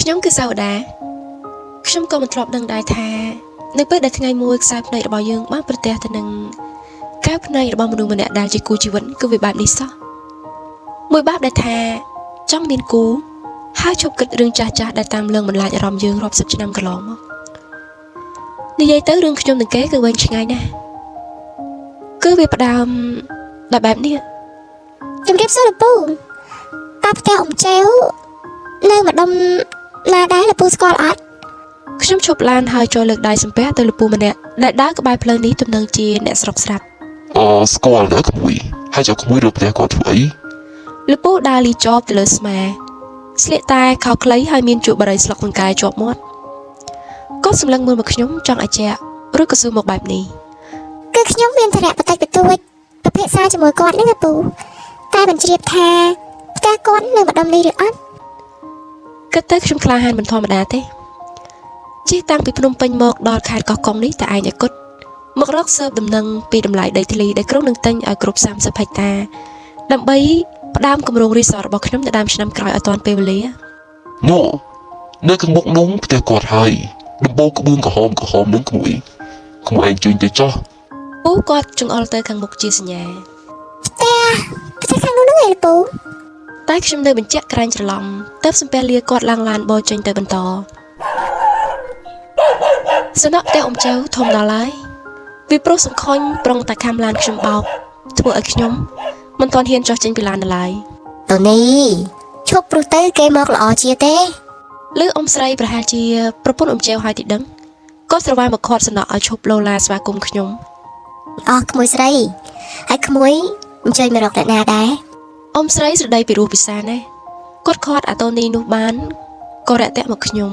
ខ្ញុំគឺសាវតាខ្ញុំក៏មិនធ្លាប់ដឹងដែរថានៅពេលដែលថ្ងៃមួយខ្សែភ្នែករបស់យើងបានប្រទះទៅនឹងកែវភ្នែករបស់មនុស្សម្នាក់ដែលជាគូជីវិតគឺវាបែបនេះសោះមួយបាបដែលថាចង់មានគូហើយឈប់គិតរឿងចាស់ៗដែលតាមលងបន្លាចអារម្មណ៍យើងរាប់សិបឆ្នាំកន្លងមកនិយាយទៅរឿងខ្ញុំនឹងគេគឺវែងឆ្ងាយណាស់គឺវាផ្ដើមដល់បែបនេះជំរាបសួរលោកពូតើផ្ទះអ៊ំចែវនៅម្ដុំណាដែរលោកពូស្គាល់អត់ខ្ញុំឈប់ឡានហើយចូលលើកដៃសំពះទៅលោកពូម្នាក់ដែលដើរក្បែរផ្លូវនេះទំនងជាអ្នកស្រុកស្រាប់ស្គាល់ណាក្មួយហើយចៅក្មួយរកផ្ទះគាត់ធ្វើអីលោកពូដើរលីចបទៅលើស្មាស្លៀកតែខោខ្លីហើយមានជួបបារីស្លុកនឹងកាយជាប់មាត់គាត់សម្លឹងមើលមកខ្ញុំចង់ឲ្យជាឬក៏សួរមកបែបនេះគឺខ្ញុំមានធរៈបន្តិចបន្តួចប្រភេទសារជាមួយគាត់នេះលោកពូតែមិនជ្រាបថាផ្ទះគាត់នៅម្ដុំនេះឬអត់គិតទៅខ្ញុំក្លាហានមិនធម្មតាទេជិះតាំងពីភ្នំពេញមកដល់ខេត្តកោះកុងនេះតែឯងឲ្យគត់មករកស៊ើបដំណឹងពីតម្លៃដីធ្លីដែលក្រុងនឹងទិញឲ្យគ្រប់30ហិកតាដើម្បីផ្ដើមគម្រោងរីសតរបស់ខ្ញុំនៅដើមឆ្នាំក្រោយឲ្យទាន់ពេលវេលានោះនៅខាងមុខនោះផ្ទះគាត់ហើយដំបូលក្បឿងក្រហមនឹងក្មួយឯងជួយទៅចោះពូគាត់ចង្អុលទៅខាងមុខជាសញ្ញាផ្ទះខាងនោះហ្នឹងឯងពូតែខ្ញុំនៅបញ្ជាក់ក្រែងច្រឡំទៅសំពះលាគាត់ឡើងឡានបោចេញទៅបន្តសំណក់ផ្ទះអ៊ំចៅធំដល់ហើយវាប្រុសសង្ខុញប្រុងតែខំឡានខ្ញុំបោកធ្វើឲ្យខ្ញុំមិនទាន់ហ៊ានចុះចេញពីឡានដល់ឡើយតូនីឈប់ព្រោះទៅគេមកល្អជាទេលឺអ៊ំស្រីប្រហែលជាប្រពន្ធអ៊ំចៅហើយទីដឹងក៏ស្រវាយមកខាត់សំណក់ឲ្យឈប់លោឡាស្វាគមន៍ខ្ញុំក្មួយស្រីហើយក្មួយអញ្ជើញមករកអ្នកណាដែរអ៊ំស្រីស្រដីពីរោះពិសាណាគាត់ខាត់អាតូនីនោះបានក៏រាក់ទាក់មកខ្ញុំ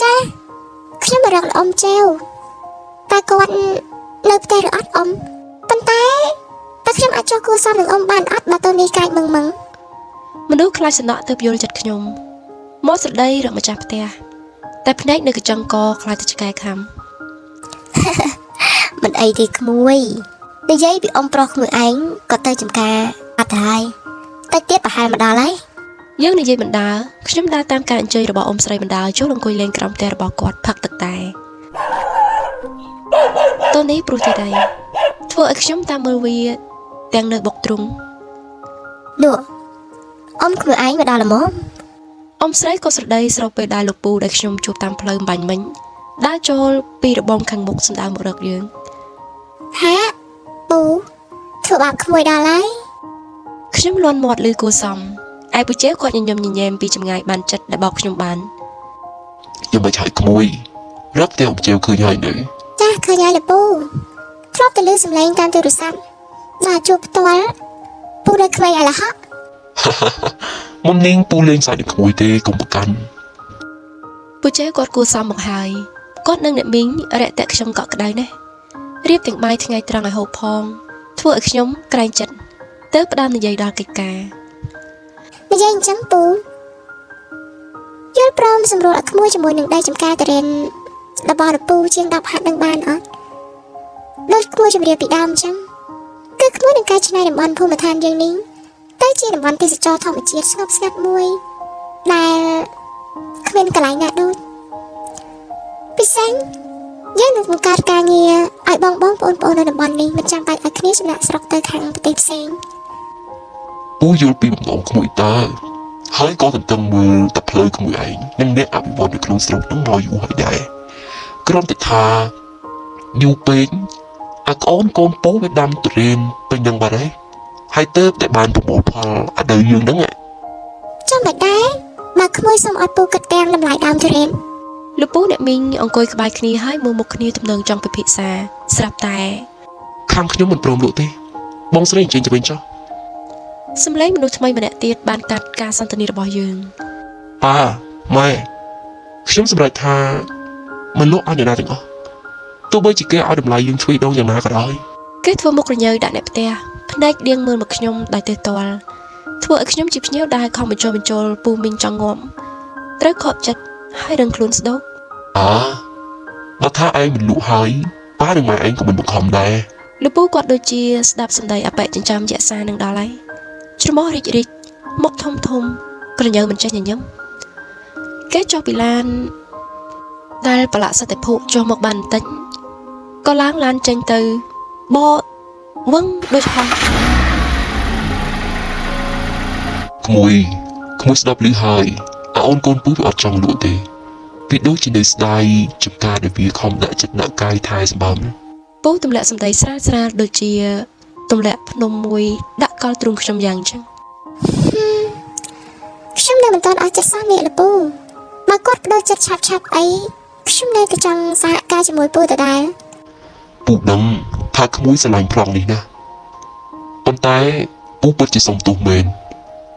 ចាខ្ញុំមករកអ៊ំចៅតែគាត់នៅផ្ទះឬអត់អ៊ំប៉ុន្តែខ្ញុំអាចចុះគូសំនឹងអ៊ំបានអត់បើតូនីកាច់មឹងមនុស្សខ្លាចសំណក់ទៅយល់ចិត្តខ្ញុំមកស្រដីរកម្ចាស់ផ្ទះតែភ្នែកនៅកញ្ចឹងកខ្លាចទៅឆ្កែខំមិនអីទេក្មួយនិយាយពីអ៊ំប្រុសក្មួយឯងក៏ទៅចំការអត់ហើយតែទៀតប្រហែលមកដល់ហើយយើងនិយាយបណ្ដាខ្ញុំដើរតាមការអញ្ជើញរបស់អ៊ំស្រីបណ្ដាចូលអង្គុយលេងក្រោមផ្ទះរបស់គាត់ផឹកទឹកតែតូនីព្រោះទីដៃធ្វើឲ្យខ្ញុំតាមមើលវាទាំងនៅបុកទ្រុងនោះអ៊ំក្មួយឯងមកដល់ល្មមអ៊ំស្រីក៏ស្រដីស្របពេលដែលលោកពូដែលខ្ញុំជួបតាមផ្លូវបាញ់មិញដើរចូលពីរបងខាងមុខសម្ដៅមករកយើងហាពូធ្វើបាបក្មួយដល់ហើយខ្ញុំលន់មាត់លឺគួសមឯពូជេគាត់ញញឹមញញែមពីចម្ងាយបានចិត្តដែលបោកខ្ញុំបានយ៉ាងមិនឆៃក្មួយរកផ្ទះអ៊ំជើឃើញហើយនៅចាឃើញហើយលោកពូធ្លាប់តែឮសំឡេងតាមទូរស័ព្ទដល់ជួបផ្ទាល់ពូដល់ក្មួយឲ្យលះមុននាងពូលេងសាច់នឹងក្មួយទេកុំប្រកាន់ពូជេគាត់គួសមមកហើយគាត់នឹងអ្នកមីងរាក់តាក់ខ្ញុំកក់ក្ដៅណាស់រៀបទាំងបាយថ្ងៃត្រង់ឲ្យហូបផងធ្វើឲ្យខ្ញុំក្រែងចិត្តទៅផ្ដើមនិយាយដល់កិច្ចការនិយាយអញ្ចឹងពូយល់ព្រមសម្រួលឲ្យក្មួយជាមួយនឹងដៃចំការតរិនរបស់ពូជាង10ហាត់នឹងបានអត់ដូចក្មួយជម្រាបពីដើមអញ្ចឹងគឺក្មួយនឹងកែច្នៃតំបន់ភូមិឋានយើងនេះទៅជាតំបន់ទេសចរធម្មជាតិស្ងប់ស្ងាត់មួយដែលគ្មានកន្លែងណាដូចពិសេសយើងនឹងបង្កើតការងារឲ្យបងប្អូននៅតំបន់នេះមិនចាំបាច់ឲ្យគ្នាចំណាក់ស្រុកទៅខាងប្រទេសផ្សេងពូយល់ពីបំណងក្មួយតើហើយក៏ទន្ទឹងមើលតែផ្លូវក្មួយឯងនិងអ្នកអភិវឌ្ឍនៅក្នុងស្រុកនឹងរយយូរហើយដែរគ្រាន់តែថាយូរពេកអាកូនពូវាដាំទុរេនពេញនឹងបាត់ហើយទៅតែបានប្រមូលផលអត់ដល់យើងហ្នឹងចាំបាច់ដែរមកក្មួយសុំឲ្យពូគិតទាំងតម្លៃដើមទុរេនលោកពូអ្នកមីងអង្គុយក្បែរគ្នាហើយមើលមុខគ្នាទំនងចង់ពិភាក្សាស្រាប់តែខាងខ្ញុំមិនព្រមលក់ទេបងស្រីអញ្ជើញទៅវិញចុះសំឡេងមនុស្សថ្មីម្នាក់ទៀតបានកាត់ការសន្ទនារបស់យើងប៉ាម៉ែខ្ញុំសម្រេចថាមិនលក់ឲ្យអ្នកណាទាំងអស់ទោះបីជាគេឲ្យតម្លៃយើងឆ្វេងដងយ៉ាងណាក៏ដោយគេធ្វើមុខរញ៉ើដាក់អ្នកផ្ទះភ្នែកដៀងមើលមកខ្ញុំដោយទើសទាល់ធ្វើឲ្យខ្ញុំជាភ្ញៀវដែលខំបញ្ចូលពូមីងចង់ងាប់ត្រូវខកចិត្តហើយរឹងខ្លួនស្ដោកបើថាឯងមិនលក់ហើយប៉ានិងម៉ែឯងក៏មិនបង្ខំដែរលោកពូគាត់ដូចជាស្ដាប់សម្ដីអបិចិញ្ចឹមយក្សានឹងដល់ហើយច្រមុះរីកមុខធំក្រញើមិនចេះញញឹម គេចុះពីឡានដែលប្រឡាក់សតិភុចុះមកបានបន្តិចក៏ឡើងឡានចេញទៅបកវឹងដូចហោះ ក្មួយស្ដាប់ឮហើយអាអូនកូនពូវាអត់ចង់លក់ទេវាដូចជានៅស្ដាយចំការដែលវាខំដាក់ចិត្តដាក់កាយថែសម្បំ ពូទម្លាក់សម្ដីស្រាលដូចជាទម្លាក់ភ្នំមួយដាក់កល់ទ្រូងខ្ញុំយ៉ាងអញ្ចឹង ខ្ញុំនៅមិនទាន់អស់ចិត្តសោះនេះលពូបើគាត់បដូរចិត្តឆាប់អីខ្ញុំនៅតែចង់សហការជាមួយពូដដែល ពូដឹងថាក្មួយស្រឡាញ់ប្លង់នេះណាប៉ុន្តែពូពិតជាសុំទោសមែន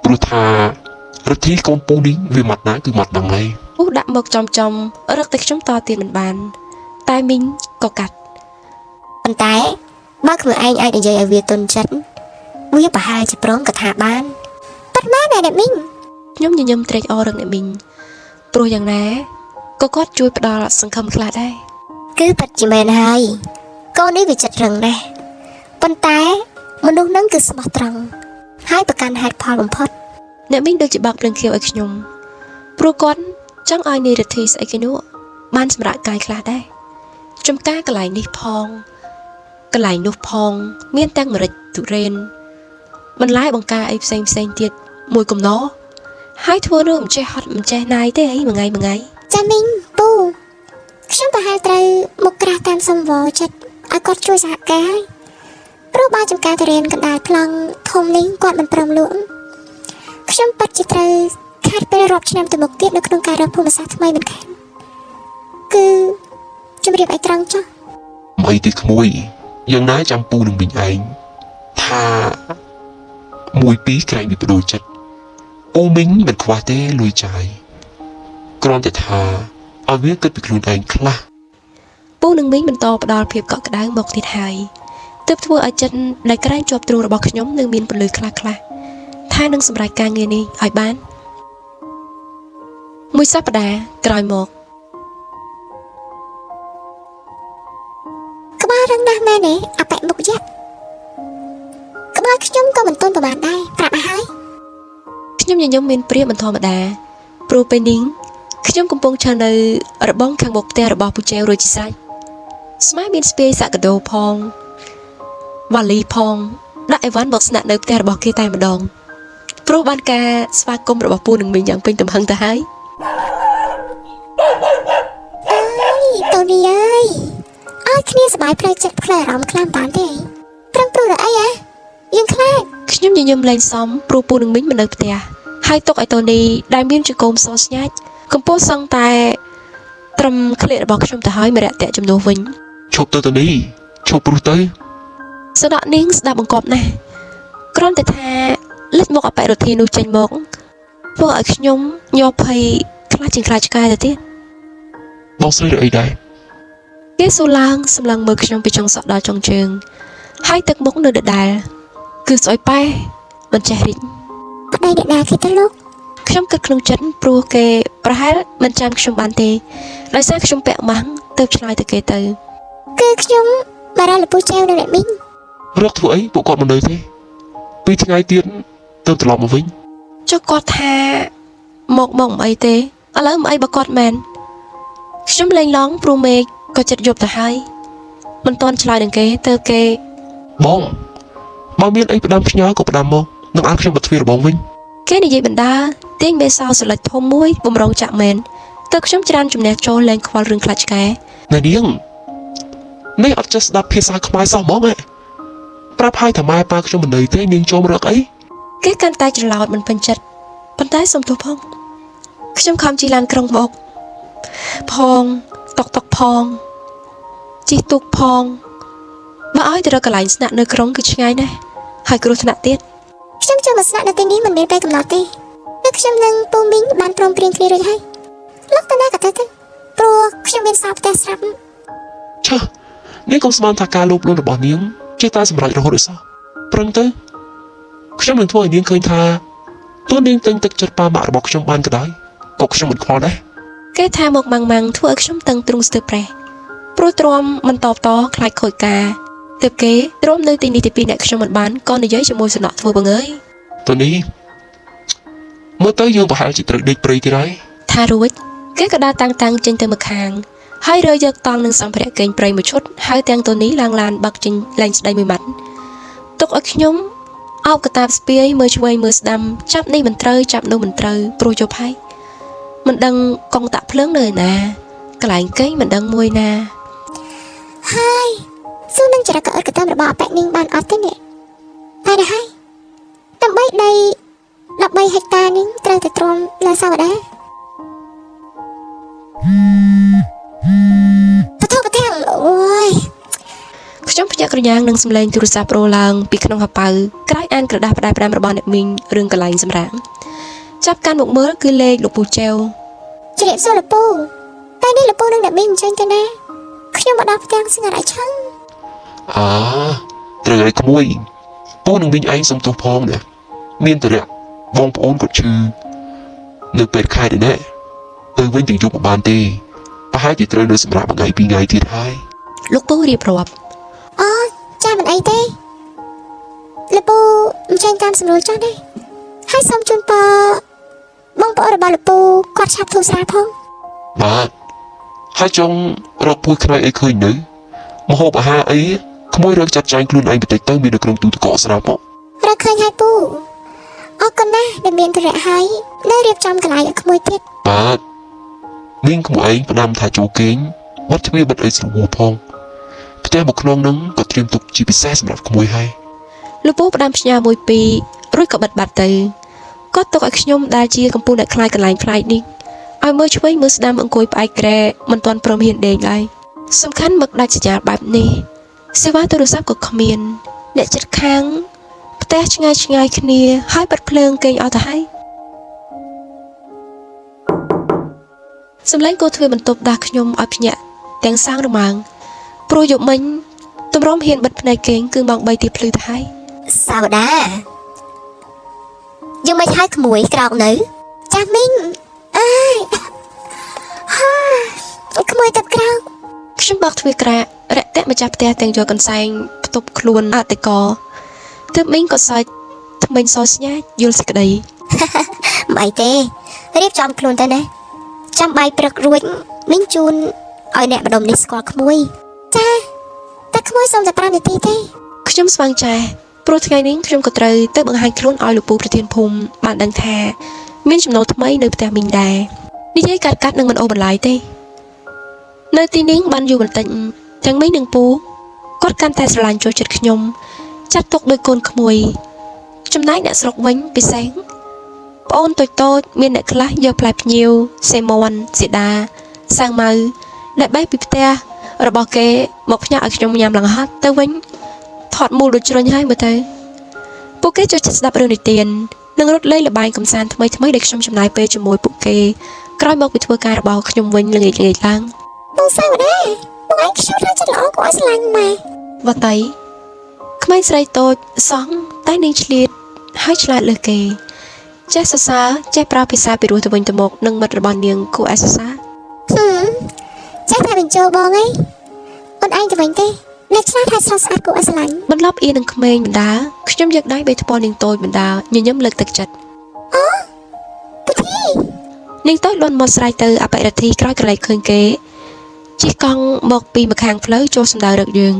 ព្រោះថារទ្ធីកូនពូនេះវាម៉ាត់ណាគឺម៉ាត់ហ្នឹងហើយ ពូដាក់មកចំរឹកតែខ្ញុំតទៀតមិនបានតែមីងក៏កាត់ ប៉ុន្តែបើគ្មានឯងអាចនិយាយឲ្យវាទន់ចិត្តវាប្រហែលជាព្រមកថាបានប៉ិតមែនអ្នកមីង ខ្ញុំញញឹមត្រេកអររឹកអ្នកមីងព្រោះយ៉ាងណាក៏គាត់ជួយផ្ដល់សង្ឃឹមខ្លះដែរ គឺប៉ិតជាមែនហើយកូននេះវាចិត្តរឹងណាស់ប៉ុន្តែមនុស្សនឹងគឺស្មោះត្រង់ហើយប្រកាន់ហេតុផលបំផុត អ្នកមីងដូចជាបាក់ភ្លើងខៀវឲ្យខ្ញុំព្រោះគាត់ចង់ឲ្យនាយរទ្ធីស្អីគេនោះបានសម្រាប់កាយខ្លះដែរចំការកន្លែងនេះផងកន្លែងនោះផងមានទាំងម្រេចទុរេនបន្លែបង្ការអីផ្សេងទៀតមួយកំណោហើយធ្វើរឿងមិនចេះហត់មិនចេះណាយទេអីមួយថ្ងៃ ចាមីងពូខ្ញុំប្រហែលត្រូវមកក្រាស់តាមសំវរចិត្តឲ្យគាត់ជួយសហការព្រោះបើចំការទៅរៀនកណ្ដាលប្លង់ធំនេះគាត់មិនព្រមលក់ខ្ញុំប៉ັດជាត្រូវខាត់ពេលរាប់ឆ្នាំទៅមុខទៀតនៅក្នុងការរកភូមិសាស្ត្រថ្មីមិនខានគឺជំរាបឲ្យត្រង់ចុះ មិនអីទេក្មួយយ៉ាងណាចាំពូនឹងវិញឯងថាមួយពីរក្រែងវាបដូរចិត្តពូមីងមិនខ្វះទេលុយចាយគ្រាន់តែថាឲ្យវាគិតពីខ្លួនឯងខ្លះ ពូនឹងមីងបន្តផ្ដល់ភាពកក់ក្ដៅមកទៀតហើយទើបធ្វើឲ្យចិត្តដែលក្រែងជាប់ទ្រូងរបស់ខ្ញុំនឹងមានពលឺខ្លះថានឹងសម្រេចការងារនេះឲ្យបានមួយសប្តាហ៍ក្រោយមក ក្បាលរឹងណាស់មែនទេអបិមុខយៈក្បាលខ្ញុំក៏មិនទន់ប្រហែលដែរប្រាប់ឲ្យហើយ ខ្ញុំញញឹមមានព្រាបមិនធម្មតាព្រោះពេលនេះខ្ញុំកំពុងឈរនៅរបងខាងមុខផ្ទះរបស់ពូជែវរួចជាស្រេចស្មែមានស្ពាយសាក់កដោផងវ៉ាលីផងដាក់អីវ៉ាន់មកស្នាក់នៅផ្ទះរបស់គេតែម្ដងព្រោះបានការស្វាគមន៍របស់ពូនឹងមីងយ៉ាងពេញទំហឹងទៅហើយ តូនីអើយឲ្យគ្នាសប្បាយផ្លូវចិត្តផ្លូវអារម្មណ៍ខ្លាំងបានទេត្រឹមព្រោះអីយើងខ្លាច ខ្ញុំញញឹមលែងសមព្រោះពូនឹងមីងមិននៅផ្ទះហើយទុកឲ្យតូនីដែលមានចង្កូមសស្ញាច់កំពុងសង់តែត្រឹមក្លៀករបស់ខ្ញុំទៅហើយមករយៈជំនួសវិញ ឈប់ទៅនេះឈប់ព្រោះទៅ សដកនាងស្ដាប់បង្កប់ណាស់គ្រាន់តែថាលេចមកអបិរទ្ធីនោះចេញមកធ្វើឲ្យខ្ញុំញ័រភ័យខ្លាចជាងខ្លាចឆ្កែទៅទៀត បងស្រីរអីដែរ គេសួរឡើងសម្លឹងមើលខ្ញុំពីចុងសក់ដល់ចុងជើងហើយទឹកមុខនៅដដែលគឺស្អុយប៉ែមិនចេះរីក ប្តីអ្នកណាគេទៅលោក ខ្ញុំគិតក្នុងចិត្តព្រោះគេប្រហែលមិនចាំខ្ញុំបានទេដោយសារខ្ញុំពាក់ម៉ាស់ទៅឆ្លើយទៅគេទៅ គឺខ្ញុំបារម្ភលពូចែវនៅអ្នកមីង រកធ្វើអីពួកគាត់មិននៅទេពីថ្ងៃទៀតទៅត្រឡប់មកវិញ ចុះគាត់ថាមកមិនអីទេឥឡូវមិនអីបើគាត់មែនខ្ញុំលេងឡងព្រោះមេឃក៏ចិត្តយប់ទៅហើយមិនទាន់ឆ្លើយនឹងគេទៅគេ បងបើមានអីផ្ដាំផ្ញើក៏ផ្ដាំមកនឹងអានខ្ញុំមកទ្វាររបងវិញ គេនិយាយបណ្ដាទាញមេសោសលិចធំមួយបំរុងចាក់មែនទៅខ្ញុំច្រានជំនះចូលលេងខ្វល់រឿងខ្លាចឆ្កែ ណែនាងនេះអត់ចេះស្ដាប់ភាសាខ្មែរសោះហ្មងប្រាប់ឲ្យថាម៉ែប៉ាខ្ញុំមិននៅទេនាងចូលរកអី គេកាន់តែច្រឡោតមិនពេញចិត្តប៉ុន្តែសុំទោសផងខ្ញុំខំជិះឡានក្រុងមកផងតុកផងជិះទូកផងបើឲ្យទៅរកកន្លែងស្នាក់នៅក្រុងគឺឆ្ងាយណាស់ហើយគ្រោះថ្នាក់ទៀត ខ្ញុំចូលមកស្នាក់នៅទីនេះមិនមានពេលកំណត់ទេតែខ្ញុំនឹងពូមីងបានព្រមព្រៀងគ្នារួចហើយលោកតាណាក៏ទៅព្រោះខ្ញុំមានសោផ្ទះស្រាប់ ឆើនាងកុំស្មានថាការលោភលន់របស់នាងចេះតែសម្រេចរហូតដល់សោះប្រឹងទៅខ្ញុំនឹងធ្វើឲ្យនាងឃើញថាទោះនាងទិញទឹកចិត្តប៉ាម៉ាក់របស់ខ្ញុំបានក៏ដោយក៏ខ្ញុំមិនខ្វល់ដែរ គេថាមកម៉ាំងធ្វើឲ្យខ្ញុំតឹងទ្រូងស្ទើរប្រេះព្រោះទ្រាំមិនតបតខ្លាចខូចការទើបគេទ្រាំនៅទីនេះទីពីរអ្នកខ្ញុំមិនបានក៏និយាយជាមួយសំណក់ធ្វើបងអើយ តូនីមើលទៅយើងប្រហែលជាត្រូវដេកព្រៃទៀតហើយ ថ ថារួចគេក៏ដើរតាំងចេញទៅម្ខាងហើយរើយកតង់នឹងសម្ភារៈកេងព្រៃមួយឈុតហើយទាំងតូនីឡើងឡានបាក់ចេញលែងស្ដីមួយម៉ាត់ទុកឲ្យខ្ញុំអោបកតាបស្ពាយមើលឆ្វេងមើលស្ដាំចាប់នេះមិនត្រូវចាប់នោះមិនត្រូវព្រោះជប់ហើយមិនដឹងកងតាក់ភ្លើងនៅណាកន្លែងកេងមិនដឹងមួយណា ហើយសួរនឹងចរិតកអត់កតាមរបស់អប៉ែនាងបានអត់ទេនេះតែដល់ហើយដើម្បីដី13ហិកតានេះត្រូវតែទ្រាំលើសាវតាប្រធានអូយ ខ្ញុំភ្ញាក់ក្រញាំងនឹងសម្លេងទូរស័ព្ទរោឡើងពីក្នុងហប៉ៅក្រោយអានក្រដាស់ផ្ដាយផ្ដាំរបស់អ្នកមីងរឿងកន្លែងសម្រាមចាប់កាន់មកមើលគឺលេខលោកពូចែវ ជ្រាបសួរលពូតែនេះលពូនឹងអ្នកមីងអញ្ចឹងទៅណាខ្ញុំមកដល់ផ្ទាំងស្ងាត់ឲ្យឆឹង ត្រូវឲ្យក្មួយពូនឹងវិញឯងសុំទោសផងណាមានតរៈបងប្អូនគាត់ឈឺនៅពេលខែនេះណាទៅវិញទាំងយប់មិនបានទេប្រហែលជាត្រូវនៅសម្រាប់ថ្ងៃ2ថ្ងៃទៀតហើយ លោកពូរៀបរាប់ អូចាមិនអីទេលពូអញ្ចឹងតាមសម្រួលចុះទេហើយសូមជូនពរបងប្អូនរបស់លពូគាត់ឆាប់ធូរស្រាលផង បាទហើយចង់រកពួយខ្នើយអីឃើញនៅម្ហូបអាហារអីក្មួយរកចាត់ចែងខ្លួនឯងបន្តិចទៅមាននៅក្នុងទូទឹកកកស្រាប់មករ កឃើញហើយពូអរគុណណាស់ដែលមានតរៈហើយនៅរៀបចំកន្លែងឲ្យក្មួយទៀត បាទមីងក្មួយឯងផ្ដាំថាចូលគេងបាត់ទ្វារបិទអីស្រួលផងផ្ទះមកក្នុងនឹងក៏ត្រៀមទុកជាពិសេសសម្រាប់ក្មួយហើយ លោកពូផ្ដាំផ្ញើមួយពីររួចក៏បិទបាត់ទៅគាត់ទុកឲ្យខ្ញុំដែលជាកំពុងតែខ្លាចកន្លែងខ្លាចនេះឲ្យមើលឆ្វេងមើលស្ដាំអង្គុយផ្អែកក្រែមិនទាន់ព្រមហ៊ានដេកឡើយសំខាន់មកដាច់សញ្ញាបែបនេះសេវាទូរស័ព្ទក៏គ្មានអ្នកចិត្តខាងផ្ទះឆ្ងាយគ្នាហើយបិទភ្លើងគេងអស់ទៅហើយសំឡេងគោទ្វារបន្ទប់ដាស់ខ្ញុំឲ្យភ្ញាក់ទាំងសាងរម៉ើងព្រោះយប់មិញទម្រាំហ៊ានបិទភ្នែកគេងគឺម៉ោង3ទៀបភ្លឺទៅហើយ សាវតាយើងមិនឲ្យក្មួយក្រោកនៅចាស់មីងអើយក្មួយទៅក្រោក ខ្ញុំបោកទ្វារក្រាក់រាក់ទាក់ម្ចាស់ផ្ទះទាំងយកកន្សែងផ្ទប់ខ្លួនអតិកោទើបមីងក៏សើចថ្មិញសស្ញាច់យល់សេចក្តី មិនអីទេរៀបចំខ្លួនទៅណាចាំបាយព្រឹករួចមីងជូនឲ្យអ្នកម្ដុំនេះស្គាល់ក្មួយចាតែក្មួយសុំតែ5នាទីទេ ខ្ញុំស្វាងចែព្រោះថ្ងៃនេះខ្ញុំក៏ត្រូវទៅបង្ហាញខ្លួនឲ្យលោកពូប្រធានភូមិបានដឹងថាមានចំណូលថ្មីនៅផ្ទះមីងដែរនិយាយកាត់នឹងមិនអូសបន្លាយទេនៅទីនេះបានយូរបន្តិចទាំងមីងនិងពូគាត់កាន់តែស្រឡាញ់ចូលចិត្តខ្ញុំចាត់ទុកដោយកូនក្មួយចំណែកអ្នកស្រុកវិញពិសេសប្អូនតូចមានអ្នកខ្លះយកផ្លែភ្ញៀវសេមន់សៀដាសាំងម៉ៅដែលបែកពីផ្ទះរបស់គេមកផ្ញើឲ្យខ្ញុំញ៉ាំឡើងហត់ទៅវិញថតមូលដូចជ្រុញហើយមើលទៅពួកគេចូលចិត្តស្ដាប់រឿងនិទាននិងរត់លេងល្បែងកម្សាន្តថ្មីដែលខ្ញុំចំណាយពេលជាមួយពួកគេក្រោយមកពីធ្វើការរបស់ខ្ញុំវិញល្ងាចឡើង បងសាវតាបងឯងខ្ញុំថាចិត្តល្អគួរឲ្យស្រឡាញ់ម៉ែ វត្តៃក្មេងស្រីតូចសោះតែនាងឆ្លៀតហើយឆ្លាតលើសគេចេះសរសើរចេះប្រើភាសាពីរោះទៅវិញទៅមកនឹងមិត្តរបស់នាងគួរឲ្យសរសើរ ចេះតែបញ្ចូលបងឯងអូនឯងទៅវិញទេអ្នកឆ្លាតថាស្រស់ស្អាតគួរឲ្យស្រឡាញ់ បន្លប់អៀននឹងក្មេងបណ្ដាខ្ញុំយកដៃបេះថ្ពាល់នាងតូចបណ្ដាញញឹមលើកទឹកចិត្ត ពុធី នាងតូចលន់មកស្រែកទៅអបិរតិក្រោយកន្លែងឃើញគេជិះកង់មកពីម្ខាងផ្លូវចូលសម្ដៅរកយើង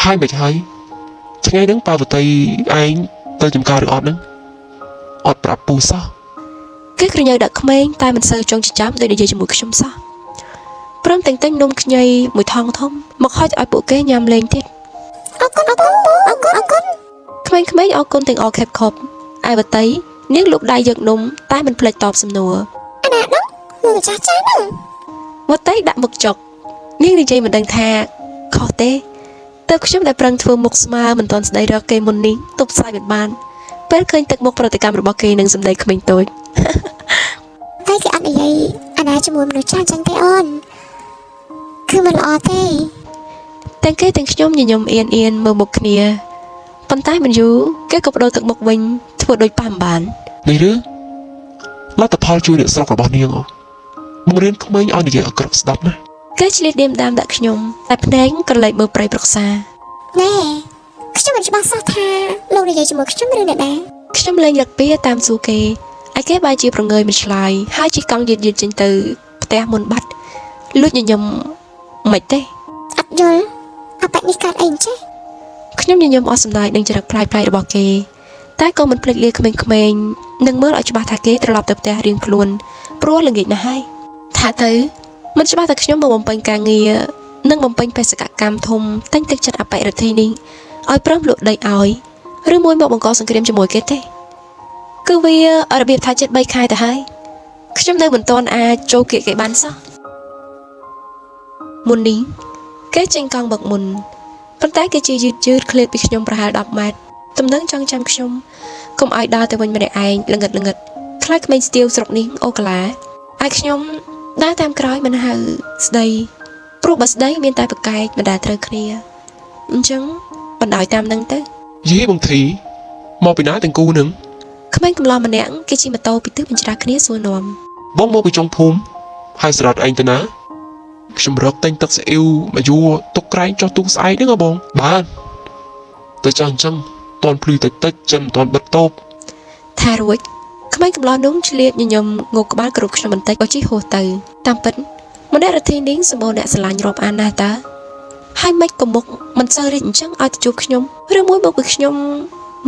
ហើយមិនហើយថ្ងៃហ្នឹងប៉ាវតីឯងទៅចំការឬអត់ហ្នឹងអត់ប្រាប់ពូសោះ គេក្រញ៉ៅដាក់ក្មេងតែមិនសូវចង់ចិញ្ចាំដោយនិយាយជាមួយខ្ញុំសោះព្រមទាំងទិញនំខ្ញីមួយថងធំមកហុចឲ្យពួកគេញ៉ាំលេងទៀត អរគុណអរគុណអរគុណអរគុណ ក្មេងៗអរគុណទាំងអស់ខេបខប់ឯវតីនាងលូកដៃយកនំតែមិនភ្លេចតបសំណួរ អាណានោះមើលចាស់ហ្នឹង វតីដាក់មុខចុកនាងនិយាយមិនដឹងថាខុសទេតើខ្ញុំដែលប្រឹងធ្វើមុខស្មើមិនទាន់ស្ដីរកគេមុននេះទប់ស្ដាយមិនបានពេលឃើញទឹកមុខប្រតិកម្មរបស់គេនឹងសម្ដីក្មេងតូច តែគេអត់និយាយអាណាជាមួយមនុស្សចាស់ចឹងទេអូនគឺមិនល្អទេ ទាំងគេទាំងខ្ញុំញញឹមអៀនមើលមុខគ្នាប៉ុន្តែមិនយូរគេក៏បដូរទឹកមុខវិញធ្វើដូចប៉ាំបាន នេះឬលទ្ធផលជួយអ្នកស្រុករបស់នាងបង្រៀនក្មេងឲ្យនិយាយអាក្រក់ស្ដាប់ណា គេឆ្លៀតឌៀមដាមដាក់ខ្ញុំតែភ្នែកក៏លេចមើលប្រៃប្រឹក្សា ណែខ្ញុំមិនច្បាស់សោះថាលោកនិយាយជាមួយខ្ញុំឬអ្នកណា ខ្ញុំលេងលឹកពីតាមសួរគេឯ ឯគេបែរជាប្រងើយមិនឆ្លើយហើយជិះកង់យឺតចេញទៅផ្ទះមុនបាត់លួចញញឹមមិនទេ អត់យល់អបនេះកាត់អីអញ្ចេះ ខ្ញុំញញឹមអស់សំណាយនឹងចរិតប្លែកៗរបស់គេតែក៏មិនភ្លេចលាក្មេងៗនឹងមើលឲ្យច្បាស់ថាគេត្រឡប់ទៅផ្ទះរៀងខ្លួនព្រោះល្ងាចណាស់ហើយថាទៅមិនច្បាស់ថាខ្ញុំមកបំពេញការងារនិងបំពេញបេសកកម្មធំតែងទឹកចិត្តអបិរិទ្ធិនេះឲ្យព្រមលក់ដីឲ្យឬមួយមកបង្កសង្គ្រាមជាមួយគេទេគឺវារបៀបថាចិត្ត3ខែទៅហើយខ្ញុំនៅមិនទាន់អាចចូលគៀកគេបានសោះមុននេះគេចេញកង់បឹកមុនប៉ុន្តែគេជាយឺតឃ្លាតពីខ្ញុំប្រហែល10ម៉ែត្រទំនឹងចង់ចាំខ្ញុំកុំឲ្យដើរទៅវិញម្នាក់ឯងល្ងិតខ្លាចក្មេងស្ទាវស្រុកនេះអូកាឡាឲ្យខ្ញុំដើរតាមក្រោយមិនហៅស្ដីព្រោះបើស្ដីមានតែប្រកែកមិនដែលត្រូវគ្នាអញ្ចឹងបណ្ដោយតាមនឹងទៅ យេបងធីមកពីណាទាំងគូនឹង ក្មេងកំឡោះម្នាក់គេជិះម៉ូតូពីទិសបញ្ច្រាគ្នាសួរនាំ បងមកពីចុងភូមិហើយស្រត់ឯងទៅណាខ្ញុំរកតែងទឹកស្អ៊ីវមកយួរទុកក្រែងចុះទូស្អែកហ្នឹងហ៎បងបានតែចាស់អញ្ចឹងតន់ភ្លឺតិចចិនតន់បិទតូប ថារួចក្មេងកំឡោះនោះឆ្លៀតញញឹមងក់ក្បាលគ្រប់ខ្ញុំបន្តិចក៏ជិះហួសទៅតាមពិតម្នាក់រធីនេះសម្បូរអ្នកស្រឡាញ់រាប់អានណាស់តើហើយមិនក៏មុខមិនសូវរីកអញ្ចឹងឲ្យទៅជួបខ្ញុំឬមួយមកពីខ្ញុំ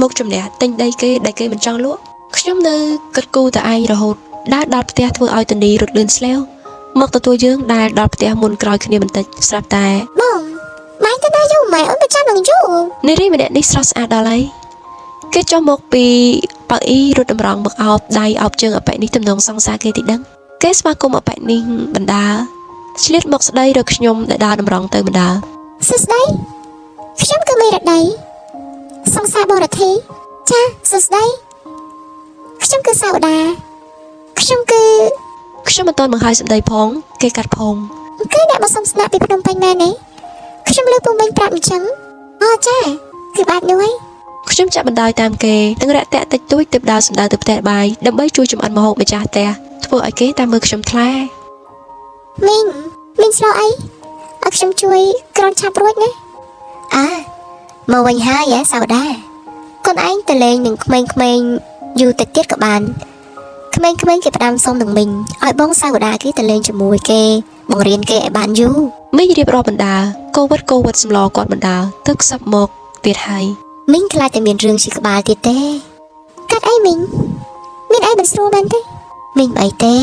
មកជំនះទិញដីគេដែលគេមិនចង់លក់ខ្ញុំនៅគិតគូរតែឯងរហូតដើរដល់ផ្ទះធ្វើឲ្យតនីរត់លឿនស្លាវមកទទួលយើងដែលដល់ផ្ទះមុនក្រោយគ្នាបន្តិចស្រាប់តែ បងម៉ែទៅណាយូរម៉ែអូនប្រចាំនឹងយូរ នារីម្នាក់នេះស្រស់ស្អាតដល់ហើយគេចុះមកពីប៉ៅអ៊ីរត់តម្រង់មកអោបដៃអោបជើងអប៉ែនេះទំនងសង្សារគេទីដឹងគេស្វាគមន៍អប៉ែនេះបណ្ដាឆ្លៀតមកស្ដីរកខ្ញុំដែលដើរតម្រង់ទៅបណ្ដា សួស្ដីខ្ញុំគឺមេរដីសង្សារបរធីចាសួស្ដីខ្ញុំគឺសាវតាខ្ញុំគឺ ខ្ញុំមិនទាន់បង្ហើយសម្ដីផងគេកាត់ផង គឺអ្នកមកសុំស្នាក់ពីភ្នំពេញមែនទេខ្ញុំលើពុំវិញប្រាប់អញ្ចឹងអូចាគឺបាត់នោះហើយ ខ្ញុំចាក់បណ្ដោយតាមគេនិងរាក់តាក់តិចតួចទៅដើរសម្ដៅទៅផ្ទះបាយដើម្បីជួយចម្អិនម្ហូបម្ចាស់ផ្ទះធ្វើឲ្យគេតាមមើលខ្ញុំថ្លា មីងស្លោអីឲ្យខ្ញុំជួយក្រនឆាប់រួចណាមកវិញហើយសាវតាកូនឯងទៅលេងនឹងក្មេងៗយូរតិចទៀតក៏បានក្មេងៗគេផ្ដាំសុំនឹងមីងឲ្យបងសាវតាគេទៅលេងជាមួយគេបង្រៀនគេឲ្យបានយូរ មីងរៀបរាប់បណ្ដាកូវិតសម្លគាត់បណ្ដាទៅខ្សឹបមកទៀតហើយ មីងខ្លាចតែមានរឿងជាក្បាលទៀតទេកាត់អីមីងមានអីមិនស្រួលបានទេមីងមិនអីទេ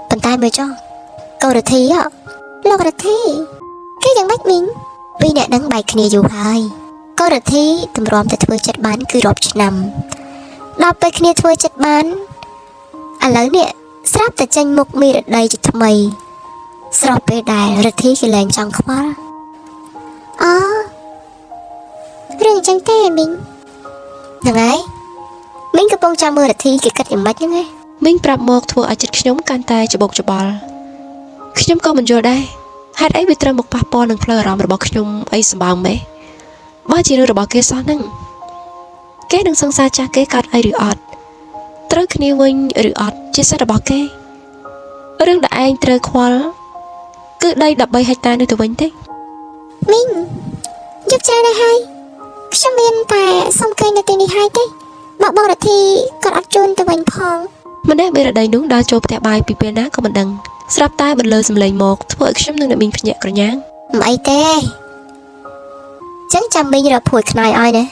ប៉ុន្តែមើលចុះកូនរធីលោករធីគេយ៉ាងម៉េចមីងពីរអ្នកនឹងបែកគ្នាយូរហើយកូនរធីតម្រាំតែធ្វើចិត្តបានគឺរាប់ឆ្នាំដល់ពេលគ្នាធ្វើចិត្តបានឥឡូវនេះស្រាប់តែចេញមុខមីរដីជាថ្មីស្របពេលដែលរធីគេលែងចង់ខ្វល់រឿងអញ្ចឹងទេមីងហ្នឹងហើយមីងកំពុងចាំមើលរធីគេគិតយ៉ាងម៉េចហ្នឹងឯង មីងប្រាប់មកធ្វើឲ្យចិត្តខ្ញុំកាន់តែច្បុកច្បល់ខ្ញុំក៏មិនយល់ដែរហេតុអីវាត្រូវមកប៉ះពាល់នឹងផ្លូវអារម្មណ៍របស់ខ្ញុំអីសម្បើមម៉េះបើជារឿងរបស់គេសោះហ្នឹងគេនឹងសង្សារចាស់គេកាត់អីឬអត់ត្រូវគ្នាវិញឬអត់ជាសិទ្ធិរបស់គេរឿងដែលឯងត្រូវខ្វល់គឺដី13ហិកតានេះទៅវិញទេ មីងយប់ច្រើនណាស់ហើយខ្ញុំមានតែសុំគេនៅទីនេះហើយទេបើបងរធីគាត់អត់ជូនទៅវិញផង ម្នាក់មេរដីនោះដើរចូលផ្ទះបាយពីពេលណាក៏មិនដឹងស្រាប់តែបន្លឺសំឡេងមកធ្វើឲ្យខ្ញុំនិងអ្នកមីងភ្ញាក់ក្រញាំង មិនអីទេចឹងចាំមីងរកភួយខ្នើយឲ្យណា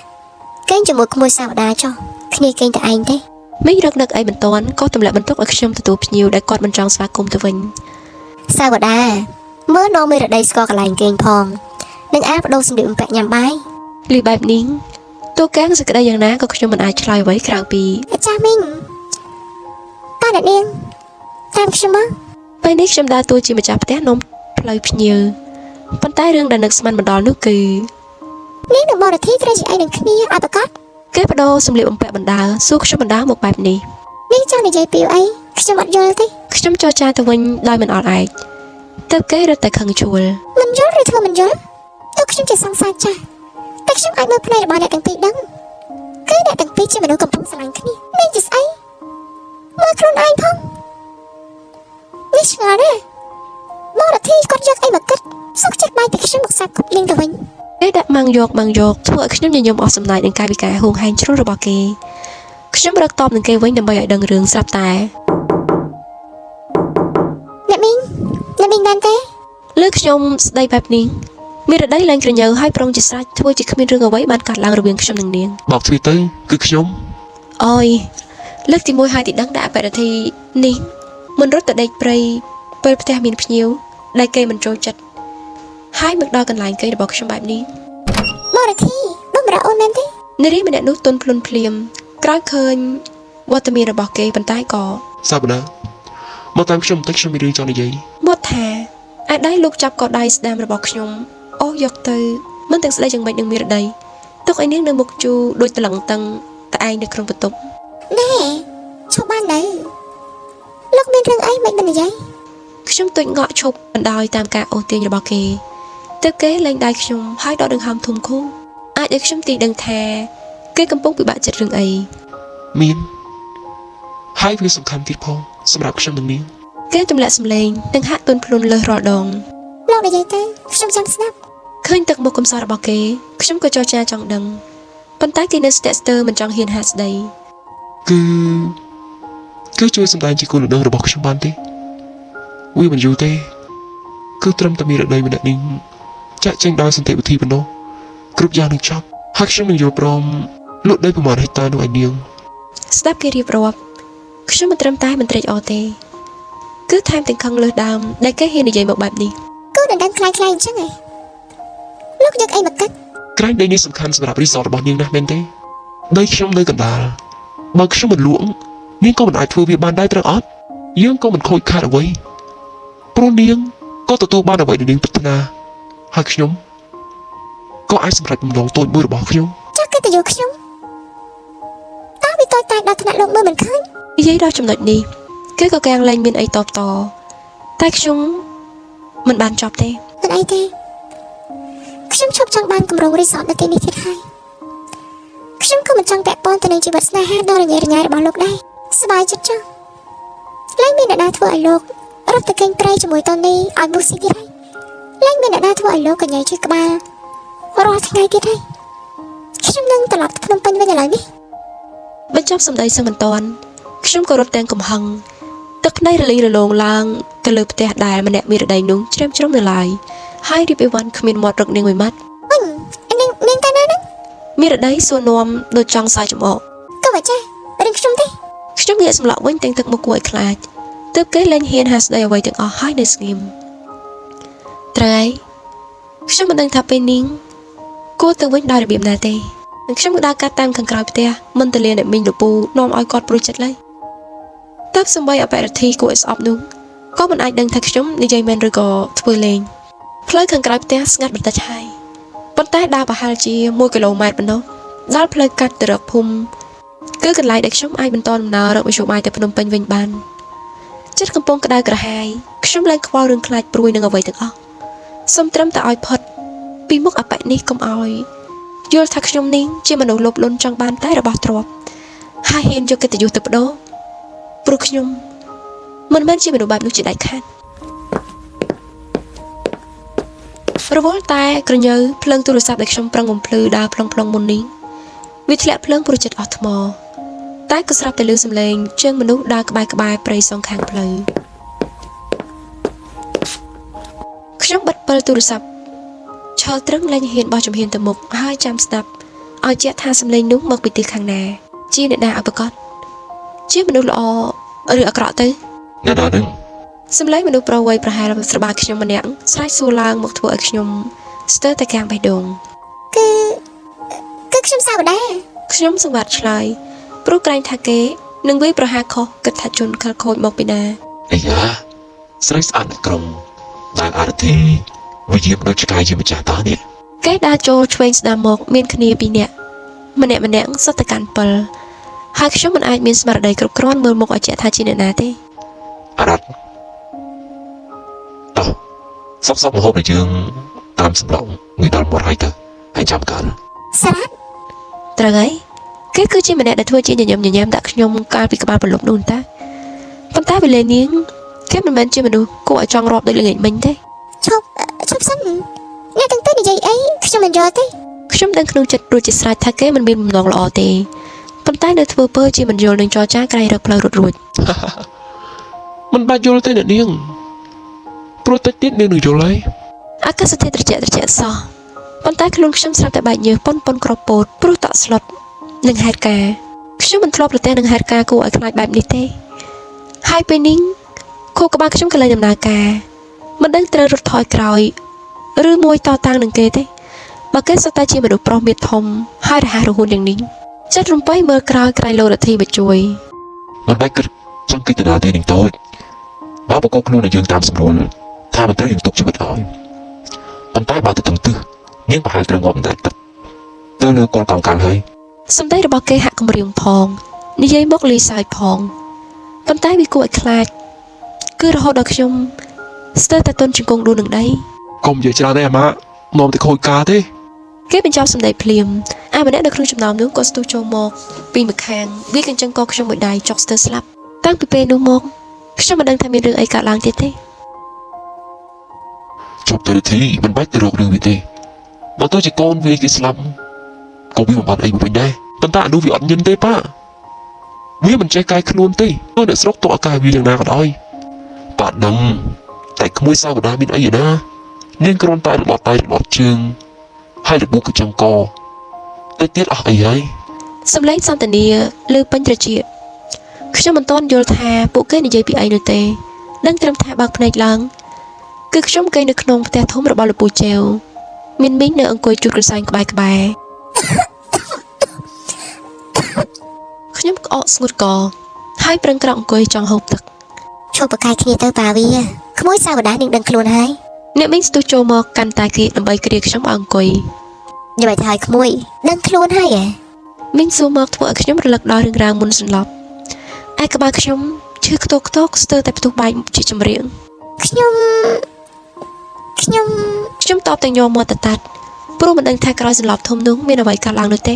គេងជាមួយក្មួយសាវតាចុះគ្នាគេងតែឯងទេ មីងរកនឹកអីមិនតាន់ក៏ទម្លាក់បន្ទុកឲ្យខ្ញុំទទួលភ្ញៀវដែលគាត់មិនចង់ស្វាគមន៍ទៅវិញ សាវតាមើលនំមេរដីស្គាល់កន្លែងគេងផងនឹងបដូរសម្លៀកបំពាក់ញ៉ាំបាយ លីបែបនេះតួកាំងសេចក្តីយ៉ាងណាក៏ខ្ញុំមិនអាចឆ្លើយអ្វីក្រៅពី អាចារ្យមីងតាអ្នកនាងតាមខ្ញុំមក ពេលនេះខ្ញុំដើរតួជាម្ចាស់ផ្ទះនាំផ្លូវភ្ញៀវប៉ុន្តែរឿងដែលនឹកស្មានមិនដល់នោះគឺ នាងនិងបរធីត្រូវជាឯងនឹងគ្នាអត់ប្រកាស គេបដូរសម្លៀកបំពាក់បណ្ដាសួរខ្ញុំបណ្ដាមកបែបនេះ នាងចង់និយាយពីអីខ្ញុំអត់យល់ទេ ខ្ញុំចរចាទៅវិញដោយមិនអត់ឯកទៅគេរត់តែខឹងជួល មិនយល់ឬធ្វើមិនយល់ទៅខ្ញុំជាសង្សារចាស់តែខ្ញុំអាចមើលផ្នែករបស់អ្នកទាំងពីរដឹងគឺអ្នកទាំងពីរជាមនុស្សកំពុងស្រឡាញ់គ្នានាងជាស្អីមើលខ្លួនឯងផងនេះឆ្ងល់ណាស់បរធីគាត់យកអីមកគិតសុខចិត្តបាយពីខ្ញុំមកសាប់គប់នាងទៅវិញ គេដាក់ម៉ាំងយកធ្វើឲ្យខ្ញុំញញឹមអស់សំណាយនឹងកាយវិការហួងហែងជ្រុលរបស់គេ ខ្ញុំរកតបនឹងគេវិញដើម្បីឲ្យដឹងរឿងស្រាប់តែ អ្នកមីងបានទេ លើខ្ញុំស្ដីបែបនេះមានរដីឡើងក្រញើហើយប្រុងជាស្រេចធ្វើជាគ្មានរឿងអ្វីបានកាត់ឡើងរវាងខ្ញុំនិងនាង បោកទ្វារទៅគឺខ្ញុំ អូយលើកទី1ហើយទីដឹងថាអបិរធីនេះមិនរត់ទៅដេកព្រៃពេលផ្ទះមានភ្ញៀវដែលគេមិនចូលចិត្តហើយមកដល់កន្លែងគេរបស់ខ្ញុំបែបនេះ បរធីបំរើអូនមែនទេ នារីម្នាក់នោះទន់ភ្លន់ភ្លាមក្រោយឃើញវត្តមានរបស់គេប៉ុន្តែក៏ សាបណាមកតាមខ្ញុំបន្តិចខ្ញុំមានរឿងចង់និយាយ មកថាឯដៃលោកចាប់កដៃស្ដាំរបស់ខ្ញុំអូសយកទៅមិនទាំងស្ដីយ៉ាងម៉េចនឹងមានរដីទុកឲ្យនាងនៅមុខជូរដូចតឡឹងតឹងតែឯងនៅក្នុងបន្ទប់ ណែឈប់បានទៅលោកមានរឿងអីមិននិយាយ ខ្ញុំទុចងក់ឈប់បណ្ដោយតាមការអូសទាញរបស់គេទើបគេលែងដៃខ្ញុំហើយដកដង្ហើមធំធំអាចឲ្យខ្ញុំទីដឹងថាគេកំពុងពិបាកចិត្តរឿងអី មានហើយវាសំខាន់ទៀតផងសម្រាប់ខ្ញុំនិងនាង គេទម្លាក់សម្លេងនិងហាក់ទន់ភ្លន់លើសរាល់ដង លោកនិយាយទៅខ្ញុំចង់ស្ដាប់ ឃើញទឹកមុខកំសត់របស់គេខ្ញុំក៏ចរចាចង់ដឹងប៉ុន្តែគេនៅស្ទាក់ស្ទើរមិនចង់ហ៊ានហាត់ស្ដី គឺជួយសម្ដែងជាគោលដៅរបស់ខ្ញុំបានទេវាមិនយូរទេគឺត្រឹមតែមានរដីម្នាក់នេះចាក់ចេញដោយសន្តិវិធីប៉ុណ្ណោះគ្រប់យ៉ាងនឹងចប់ហើយខ្ញុំនឹងយល់ព្រមលក់ដីប្រមាណហិកតានោះឲ្យនាង ស្ដាប់គេរៀបរាប់ខ្ញុំមិនត្រឹមតែមិនត្រេកអរទេគឺថែមទាំងខឹងលើសដើមដែលគេហ៊ាននិយាយមកបែបនេះ គូដណ្ដឹងខ្លាំងៗអញ្ចឹងឯងលោកយកអីមកកាត់ ក្រែងដីនេះសំខាន់សម្រាប់រីសតរបស់នាងណាស់មែនទេដីខ្ញុំនៅកណ្ដាលបើខ្ញុំមិនលក់នាងក៏មិនអាចធ្វើវាបានដែរត្រូវអត់យើងក៏មិនខូចខាតអ្វីព្រោះនាងក៏ទទួលបានអ្វីដែលនាងប្រាថ្នាហើយខ្ញុំក៏អាចសម្រេចបំណងតូចមួយរបស់ខ្ញុំ ចាស់កិត្តិយសខ្ញុំតើវាតូចតាចដល់ថ្នាក់លោកមើលមិនឃើញ និយាយដល់ចំណុចនេះគេក៏កាំងលែងមានអីតបតតែខ្ញុំមិនបានចប់ទេ មិនអីទេខ្ញុំឈប់ចង់បានគម្រោងរីសតនៅទីនេះទៀតហើយខ្ញុំក៏មិនចង់ពាក់ព័ន្ធទៅនឹងជីវិតស្នេហាដ៏រញ៉េរញ៉ៃរបស់លោកដែរសប្បាយចិត្តចុះលែងមានអ្នកណាធ្វើឲ្យលោករត់ទៅកេងព្រៃជាមួយតនីឲ្យបុស៊ីទៀតហើយលែងមានអ្នកណាធ្វើឲ្យលោកកញ្ញៃជិះក្បាលរាល់ថ្ងៃទៀតហើយខ្ញុំនឹងត្រឡប់ទៅភ្នំពេញវិញឥឡូវនេះ បញ្ចប់សម្ដីសឹងមិនតាន់ខ្ញុំក៏រត់ទាំងកំហឹងទឹកភ្នែករលីងរលោងឡើងទៅលើផ្ទះដែលម្នាក់មានរដីនោះជ្រាមជ្រុំនៅឡើយហើយរៀបអីវ៉ាន់គ្មានមាត់រកនាងមួយម៉ាត់ វិញនាងទៅណាហ្នឹង មានរដីសួរនាំដូចចង់សាយចំអក ក៏មិនចេះរឿងខ្ញុំទេ ខ្ញុំងាកសម្លក់វិញទាំងទឹកមុខគួរឲ្យខ្លាចទើបគេលែងហ៊ានហាស្ដីអ្វីទាំងអស់ហើយនៅស្ងៀមត្រូវហើយខ្ញុំមិនដឹងថាពេលនេះគួរទៅវិញដោយរបៀបណាទេនិងខ្ញុំក៏ដើរកាត់តាមខាងក្រោយផ្ទះមិនទៅលាអ្នកមីងលពូនាំឲ្យគាត់ព្រួយចិត្តឡើយតើសំបីអបិរធីគួរឲ្យស្អប់នោះក៏មិនអាចដឹងថាខ្ញុំនិយាយមែនឬក៏ធ្វើលេងផ្លូវខាងក្រោយផ្ទះស្ងាត់បន្តិចហើយប៉ុន្តែដើរប្រហែលជា1គីឡូម៉ែត្រប៉ុណ្ណោះដល់ផ្លូវកាត់ទៅរកភូមិគឺកន្លែងដែលខ្ញុំអាចបន្តដំណើររកមធ្យោបាយទៅភ្នំពេញវិញបានចិត្តកំពុងក្តៅក្រហាយខ្ញុំឡើងខ្វល់រឿងខ្លាចព្រួយនឹងអ្វីទាំងអស់សូមត្រឹមតែឲ្យផុតពីមុខអបិនេះកុំឲ្យយល់ថាខ្ញុំនេះជាមនុស្សលោភលន់ចង់បានតែរបស់ទ្រព្យហើយហ៊ានយកកិត្តិយសទៅបដូរព្រោះខ្ញុំមិនមែនជាមនុស្សបែបនោះជាដាច់ខាតរវល់តែក្រញើភ្លើងទូរស័ព្ទដែលខ្ញុំប្រឹងបំភ្លឺដើរប្លង់មុននេះវាធ្លាក់ភ្លើងព្រោះចិត្តអស់ថ្មតែក៏ស្រាប់តែឮសំឡេងជើងមនុស្សដើរក្បែរព្រៃសងខាងផ្លូវខ្ញុំបិទពិលទូរស័ព្ទឈរត្រឹងលែងហ៊ានបោះជំហានទៅមុខហើយចាំស្ដាប់ឲ្យជាក់ថាសំឡេងនោះមកពីទិសខាងណាជាអ្នកណាឲ្យប្រកាសជាមនុស្សល្អឬអាក្រក់ទៅ អ្នកណានឹង សំឡេងមនុស្សប្រុសវ័យប្រហែលស្របាខ្ញុំម្នាក់ស្រែកសួរឡើងមកធ្វើឲ្យខ្ញុំស្ទើរតែកាំងបេះដូង គឺខ្ញុំសាវតា ខ្ញុំសង្វាត់ឆ្លើយព្រោះក្រែងថាគេនឹងវាយប្រហារខុសគិតថាជនខិលខូចមកពីណា អាយ៉ាស្រីស្អាតនៅក្រុងដែលអរធីវិជាមនុស្សឆ្កែជាម្ចាស់តើនេះ គេដើរចូលឆ្វេងស្ដាំមកមានគ្នាពីរនាក់ម្នាក់សុទ្ធតែកាន់ពិលហើយខ្ញុំមិនអាចមានស្មារតីគ្រប់គ្រាន់មើលមុខឲ្យជាក់ថាជាអ្នកណាទេ អរ៉ាត់តោះសពមហូបដែលយើងតាមសម្លងមួយដល់មកហើយទៅហើយចាំកាល សារ៉ាត់ ត្រូវហើយគេគឺជាម្នាក់ដែលធ្វើជាញញឹមដាក់ខ្ញុំកាលពីក្បាលប្រលប់នោះតាប៉ុន្តែវេលានេះគេមិនមែនជាមនុស្សគួរឲ្យចង់រាប់ដូចល្ងាចមិញទេ ឈប់សិនអ្នកទាំងពីរនិយាយអីខ្ញុំមិនយល់ទេ ខ្ញុំដឹងក្នុងចិត្តរួចជាស្រេចថាគេមិនមានបំណងល្អទេប៉ុន្តែ តែនៅធ្វើពើជាមិនយល់នឹងចរចាក្រៃរកផ្លូវរត់រួច មិនបាច់យល់ទេអ្នកនាងព្រោះតិចទៀតនាងនឹងយល់ហើយ អាកាសធាតុត្រជាក់សោះប៉ុន្តែខ្លួនខ្ញុំស្រាប់តែបែកញើសប៉ុនក្របពោតព្រោះតក់ស្លុតនឹងហេតុការណ៍ខ្ញុំមិនធ្លាប់ប្រទះនឹងហេតុការណ៍គួរឲ្យខ្លាចបែបនេះទេហើយពេលនេះខួរក្បាលខ្ញុំក៏លែងដំណើរការមិនដឹងត្រូវរត់ថយក្រោយឬមួយតតាំងនឹងគេទេបើគេសុទ្ធតែជាមនុស្សប្រុសមាឌធំហើយរហ័សរហួនយ៉ាងនេះចិត្តរំពៃមើលក្រោយក្រៃលោករទ្ធីមកជួយ មិនបាច់គិតចង់គិតទៅណាទេនាងតូចបើបកកខ្លួនឲ្យយើងតាមស្រួលថាមិនត្រូវយើងទុកជីវិតឲ្យប៉ុន្តែបើទៅទាំងទិសនាងប្រហែលត្រូវងាប់តែទឹកទៅលើកូនកងកាល់ហើយ សម្ដីរបស់គេហាក់គំរាមផងនិយាយមកលីសើចផងប៉ុន្តែវាគួរឲ្យខ្លាចគឺរហូតដល់ខ្ញុំស្ទើរតែទន់ជង្គង់ដួលនឹងដី កុំនិយាយច្រើនទេអាម៉ាក់នាំតែខូចការទេ គេបញ្ចប់សម្ដីភ្លាមអាម្នាក់នៅក្នុងចំណោមនោះក៏ស្ទុះចូលមកពីម្ខាងវាកញ្ចឹងកខ្ញុំមួយដៃចុកស្ទើរស្លាប់តាំងពីពេលនោះមកខ្ញុំមិនដឹងថាមានរឿងអីកើតឡើងទៀតទេ ជប់ទៅទីមិនបាច់ទៅរករឿងវាទេបើទៅជាកូនវាគេស្លាប់ក៏វាមិនបានអីមកវិញដែរប៉ុន្តែអានោះវាអត់ញញទេប៉ាវាមិនចេះកាយខ្លួនទេទៅអ្នកស្រុកទៅអាកាយវាយ៉ាងណាក៏ដោយប៉ាដឹងតែក្មួយសាវតាមានអីឯណានាងគ្រាន់តែរបស់តៃរបស់ជើងហើយរបួសកញ្ចឹងកតែទៀតអស់អីហើយ សម្លេងសន្តានាលើពេញត្រចៀកខ្ញុំមិនទាន់យល់ថាពួកគេនិយាយពីអីនោះទេដឹងត្រឹមថាបើកភ្នែកឡើងគឺខ្ញុំគេនៅក្នុងផ្ទះធំរបស់លោកពូជែវមានមីងនៅអង្គុយជូតក្រសាញ់ក្បែរខ្ញុំក្អកស្ងួតកហើយប្រឹងក្រោកអង្គុយចង់ហូបទឹក ឈប់ប្រកែកគ្នាទៅប៉ាវាក្មួយសាវតានឹងដឹងខ្លួនហើយ អ្នកមីងស្ទុះចូលមកកាន់តែគៀកដើម្បីគ្រាខ្ញុំឲ្យអង្គុយ និយាយថាឲ្យក្មួយដឹងខ្លួនហើយហ៎ មីងសួរមកធ្វើឲ្យខ្ញុំរលឹកដល់រឿងរ៉ាវមុនសន្លប់ឯក្បាលខ្ញុំឈឺខ្ទោកស្ទើរតែផ្ទុះបែកជាចម្រៀង ខ្ញុំតបតែញ័រមាត់តាត់ព្រោះមិនដឹងថាក្រោយសន្លប់ធំនោះមានអ្វីកើតឡើងនោះទេ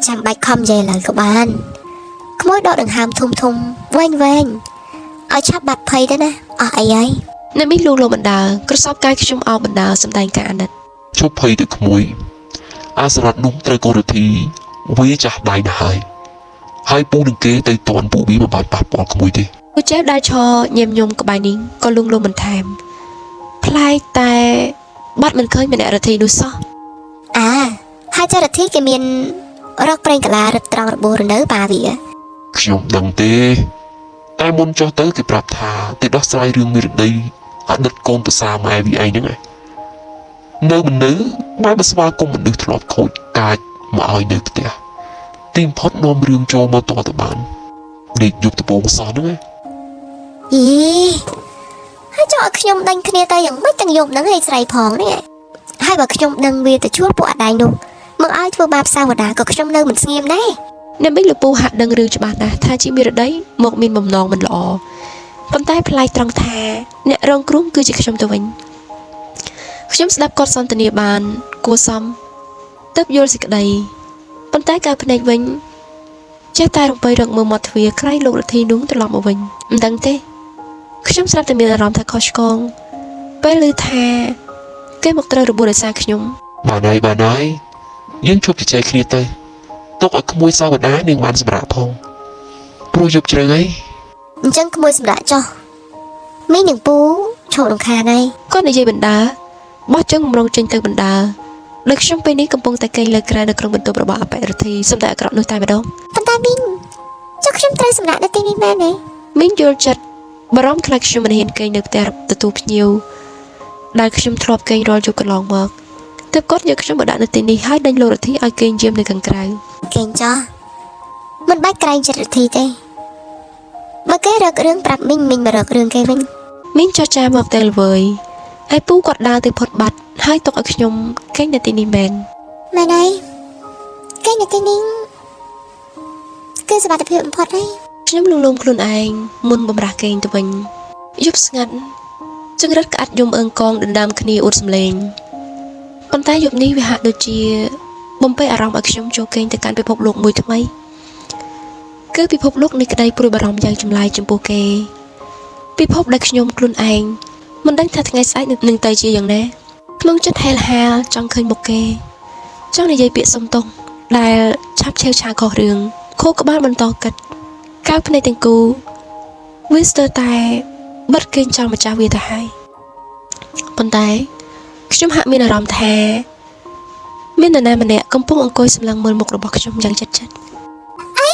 ចាំបាច់ខំនិយាយឡើយក៏បានក្មួយដកដង្ហើមធំវែងឲ្យឆាប់បាត់ភ័យទៅណាអស់អីហើយ អ្នកមីងលួងលោមបណ្ដើក្រសោបកាយខ្ញុំអោបបណ្ដើសម្ដែងការអាណិត ជប់ភ័យទៅក្មួយអាសរ៉ាត់នោះត្រូវកូនរទ្ធីវាចាស់ដៃណាស់ហើយពូនឹងគេទៅតន់ពូវាមិនបាច់ប៉ះពាល់ក្មួយទេ ពូជែវដើរឈរញញឹមក្បែរនេះក៏លួងលោមបន្ថែមប្លែកតែបាត់មិនឃើញម្នាក់រទ្ធីនោះសោះ ហើយចរិតធីគេមានរកប្រេងកាឡារឹតត្រង់របួសរនៅប៉ាវា ខ្ញុំដឹងទេតែមុនចុះទៅគេប្រាប់ថាទៅដោះស្រាយរឿងមេរដីអតីតកូនប្រសាម៉ែវាឯងហ្នឹងនៅម៉ែបើស្វាគមន៍មនុស្សធ្លាប់ខូចកាចមកឲ្យនៅផ្ទះទីបំផុតនាំរឿងចូលមកតទៅបានដេកយប់តពងសោះហ្នឹង ហើយចុះឲ្យខ្ញុំដេញគ្នាទៅយ៉ាងម៉េចទាំងយប់ហ្នឹងឯងស្រីផងនេះហើយបើខ្ញុំដឹងវាទៅជួលពួកអដៃនោះមកឲ្យធ្វើបាបសាវតាក៏ខ្ញុំនៅមិនស្ងៀមដែរ អ្នកមីងលពូហាក់ដឹងរឿងច្បាស់ណាស់ថាជាមេរដីមកមានបំណងមិនល្អប៉ុន្តែប្លែកត្រង់ថាអ្នករងគ្រោះគឺជាខ្ញុំទៅវិញខ្ញុំស្ដាប់គាត់សន្ទនាបានគួរសមទើបយល់សេចក្តីប៉ុន្តែការភ្នែកវិញចេះតែរំបីរកមើលមាត់ទ្វារក្រៃលោករទ្ធីនោះត្រឡប់មកវិញមិនដឹងទេខ្ញុំស្រាប់តែមានអារម្មណ៍ថាខុសឆ្គងពេលឮថាគេមកត្រូវរបួសដោយសារខ្ញុំ បានហើយយើងជួបជជែកគ្នាទៅទុកឲ្យក្មួយសាវតានាងបានសម្រាប់ផងព្រោះយប់ជ្រៅហើយ អញ្ចឹងក្មួយសម្រាប់ចុះមីងនឹងពូឈប់រំខានហើយ គាត់និយាយបណ្ដើបោះជើងបំរុងចេញទៅបណ្ដើដោយខ្ញុំពេលនេះកំពុងតែកេងលើក្រែនៅក្នុងបន្ទប់របស់អបិរទ្ធីសម្រាប់អាក្រក់នោះតែម្ដង ប៉ុន្តែមីងចុះខ្ញុំត្រូវសម្រាប់នៅទីនេះមែនទេ មីងយល់ចិត្តបារម្ភខ្លាចខ្ញុំមិនហ៊ានកេងនៅផ្ទះទទួលភ្ញៀវដែលខ្ញុំធ្លាប់កេងរាល់យប់កន្លងមកទើបគាត់យកខ្ញុំមកដាក់នៅទីនេះហើយដេញលោករទ្ធីឲ្យកេងយាមនៅខាងក្រៅ កេងចុះមិនបាច់ក្រែងចិត្តរទ្ធីទេបើគេរករឿងប្រាប់មីងមករករឿងគេវិញ មីងចរចាមកតែល្វើយហើយពូគាត់ដើរទៅផុតបាត់ហើយទុកឲ្យខ្ញុំកេងនៅទីនេះមែន មែនហើយកេងនៅទីនេះគឺសុវត្ថិភាពបំផុតហើយ ខ្ញុំលងលំខ្លួនឯងមុនបំរាស់កេងទៅវិញយប់ស្ងាត់ចង្រិតក្អាត់យំអើងកងដណ្ដើមគ្នាអួតសម្លេងប៉ុន្តែយប់នេះវាហាក់ដូចជាបំពេអារម្មណ៍ឲ្យខ្ញុំចូលកេងទៅកាន់ពិភពលោកមួយថ្មីគឺពិភពលោកនៃក្តីព្រួយបារម្ភយ៉ាងចម្លែកចំពោះគេពិភពដែលខ្ញុំខ្លួនឯងមិនដឹងថាថ្ងៃស្អែកនឹងទៅជាយ៉ាងណាក្នុងចិត្តហែលហាលចង់ឃើញមុខគេចង់និយាយពាក្យសុំទោសដែលឆាប់ឆេវឆាវខុសរឿង ខួរក្បាលបន្តគិតកៅភ្នែកទាំងគូវាស្ទើរតែបិទគេងចង់ម្ចាស់វាទៅហើយប៉ុន្តែខ្ញុំហាក់មានអារម្មណ៍ថាមាននរណាម្នាក់កំពុងអង្គុយសម្លឹងមើលមុខរបស់ខ្ញុំយ៉ាងជិតៗ អី